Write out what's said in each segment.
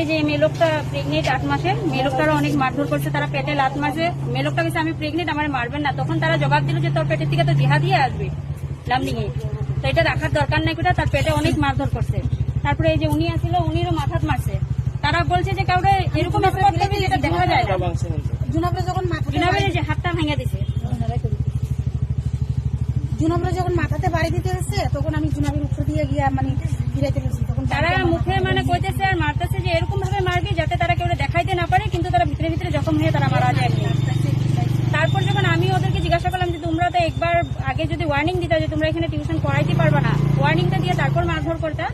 এই যে মেয়ে লোকটা প্রেগনেন্ট 8 মাসের, মেয়ে লোকটারও অনেক মারধর করছে, তারা পেটে লাত মারছে। মেয়ে লোকটা গেছে আমি প্রেগনেন্ট, আমার মারবেন না। তখন তারা জবাব দিল যে তোর পেটের থেকে তো জিহাদিয়ে আসবে লামডিংয়ে, তো এটা রাখার দরকার নাই, কোটা তার পেটে অনেক মারধর করছে। তারপরে এই যে উনি আসছিল, উনিরও মাথাত মারছে। তারা বলছে যে কাউরে এরকম স্পট করবে যেটা দেখা যায় না। জুনাবের যে হাতটা ভেঙে দিছে, জুনাবরা যখন মাথাতে বাড়ি দিতে এসছে তখন আমি জুনাবের উপর দিয়ে গিয়ে মানে ফিরাইতে গেছি। তখন তারা মুখে মানে কইতেছে আর মারতেছে যে এরকম ভাবে মারবি যাতে তারা কেউ দেখাইতে না পারে, কিন্তু তারা ভিতরে ভিতরে জখম হয়ে তারা মারা যায়। তারপর যখন আমি ওদেরকে জিজ্ঞাসা করলাম যে তোমরা তো একবার আগে যদি ওয়ার্নিং দিতা যে তোমরা এখানে টিউশন পড়াইতে পারবা না, ওয়ার্নিংটা দিয়ে তারপর মারধর করতা,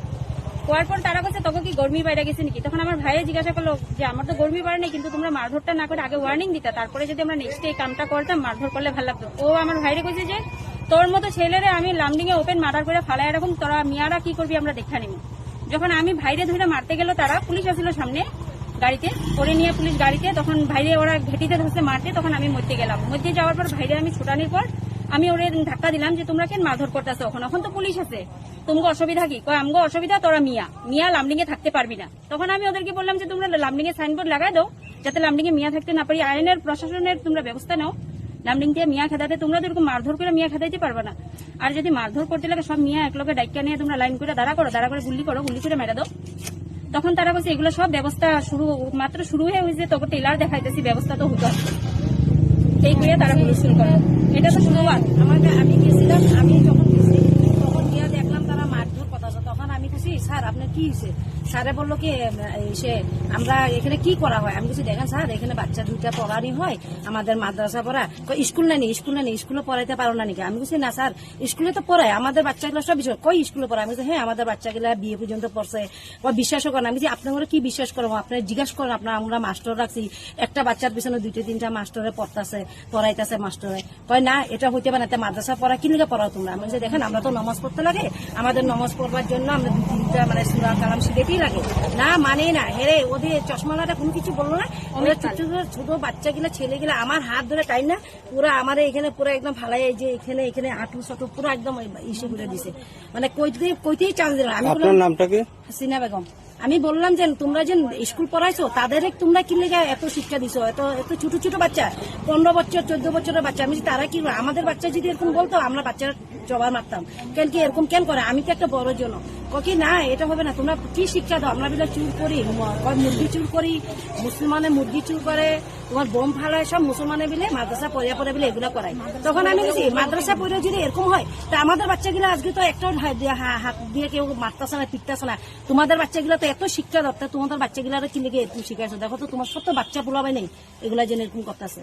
হওয়ার পর তারা বলছে তোকে কি গরমি বাইরে গেছে নাকি। তখন আমার ভাইয়ে জিজ্ঞাসা করলো যে আমার তো গরমি বাড়ে নেই, কিন্তু তোমরা মারধরটা না করে আগে ওয়ার্নিং দিতা, তারপরে যদি আমরা নেক্সট এই কামটা করতাম মারধর করলে ভালো লাগতো। ও আমার ভাইরে কইছে যে তোর মতো ছেলেরে আমি লামডিং এ ওপেন মার্ডার করে ফালাই এরকম তোরা মিয়ারা কি করবি আমরা দেখা নিব। যখন আমি ভাইরে ধরে মারতে গেল, তারা পুলিশ আসছিল সামনে গাড়িতে করে নিয়ে, পুলিশ গাড়িতে, তখন ভাইরে ওরা ঘেটিতে ধরছে মারতে, তখন আমি মধ্যে গেলাম। মধ্যে যাওয়ার পর ভাইরে আমি ছুটানোর পর আমি ওরে ধাক্কা দিলাম যে তোমরা কেন মারধর করতেছো, এখন তো পুলিশ আছে, তোমাকে অসুবিধা কি? কয় আমগো অসুবিধা তোরা মিয়া লামডিং এ থাকতে পারবি না। তখন আমি ওদেরকে বললাম যে তোমরা লামডিং এ সাইনবোর্ড লাগাই দাও যাতে লামডিং এ মিয়া থাকতে না পারি, আইনের প্রশাসনের তোমরা ব্যবস্থা নাও, লামডিং দিয়ে মিয়া খেদাতে তোমরা তো এরকম মারধর করে মিয়া খেদাইতে পারবে না। আর যদি মারধর করতে লাগে সব মিয়া একলগে ডাইকা নিয়ে তোমরা লাইন করে দাঁড়া করে গুলি করে মেরে দাও। তখন তারা বলছে এগুলো সব ব্যবস্থা মাত্র শুরু হয়ে হয়েছে, তখন টেলার দেখাইতেছি, ব্যবস্থা তো হতো এই করে তারা পুলিশ শুরু করে। এটা তো শুরুয়াত। আমি গেছিলাম, আমি যখন গেছি তখন গিয়ে দেখলাম তারা মারধর কথা। তখন আমি বলছি স্যার আপনার কি হয়েছে? স্যারে বললো কি সে আমরা এখানে কি করা হয়? আমি বলছি দেখেন স্যার এখানে বাচ্চা দুইটা পড়ানি হয়, আমাদের মাদ্রাসা পড়া, স্কুল নেই স্কুলে পড়াইতে পারো না নাকি? আমি বলছি না স্যার স্কুলে তো পড়ায়, আমাদের বাচ্চাগুলো সব বিষয় কই স্কুলে পড়ায়? আমি বলছি হ্যাঁ আমাদের বাচ্চাগুলা বিয়ে পর্যন্ত পড়ছে, বিশ্বাসও করেন। আমি যে আপনারা কি বিশ্বাস করবো? আপনার জিজ্ঞাসা করেন, আপনার আমরা মাস্টার রাখছি, একটা বাচ্চার পিছনে 2-3টা মাস্টারে পড়াইতেছে মাস্টারে, কয় না এটা হইতে পারে না, মাদ্রাসা পড়া কি লিখে পড়াও তোমরা? আমি বলছি দেখেন আমরা তো নমাজ পড়তে লাগে, আমাদের নমাজ পড়বার জন্য আমরা 2-3টা মানে সূরা কালাম শিখেতেই লাগে না, মানে না হেরে ওদের চশমালাটা কোনো কিছু বললো না। ওরা ছোট বাচ্চাগুলা ছেলেগুলা আমার হাত ধরে টাইম না পুরা আমার এখানে পুরো একদম ফালাই, যে এখানে আটু শত পুরো একদম ইসে করে দিছে, মানে কইতেই চান্স দিল। আমি আপনার নামটা কি? হাসিনা বেগম। আমি বললাম যে তোমরা যে স্কুল পড়াইছো তাদের তোমরা কি লেগে এত শিক্ষা দিছো, এত ছোট ছোট বাচ্চা 15 বছর 14 বছরের বাচ্চা। আমি তারা কি আমাদের বাচ্চা যদি এরকম বলতো আমরা বাচ্চার জবাব মারতাম, কেন কি এরকম কেন করে? আমি তো একটা বড় জন, কি না এটা হবে না, তোমরা কি শিক্ষা দাও? আমরা বিলা চুর করি, মুরগি চুর করি, মুসলমানে মুরগি চুর করে, তোমার বোম ফালায়, সব মুসলমানে বিলে মাদ্রাসা পড়ে বিলে এগুলা করায়। তখন আমি বলছি মাদ্রাসা পড়ে যদি এরকম হয় তা আমাদের বাচ্চাগুলো আজকে তো একটা হাত দিয়ে কেউ মারতেছে না পিটতেছে না, তোমাদের বাচ্চাগুলো তো এত শিক্ষা দরকার, তোমাদের বাচ্চাগুলো কি লেগে এরকম শিখাইছো? দেখো তো তোমার সব তো বাচ্চা পোলাবে নেই এগুলা যেন এরকম করতেছে।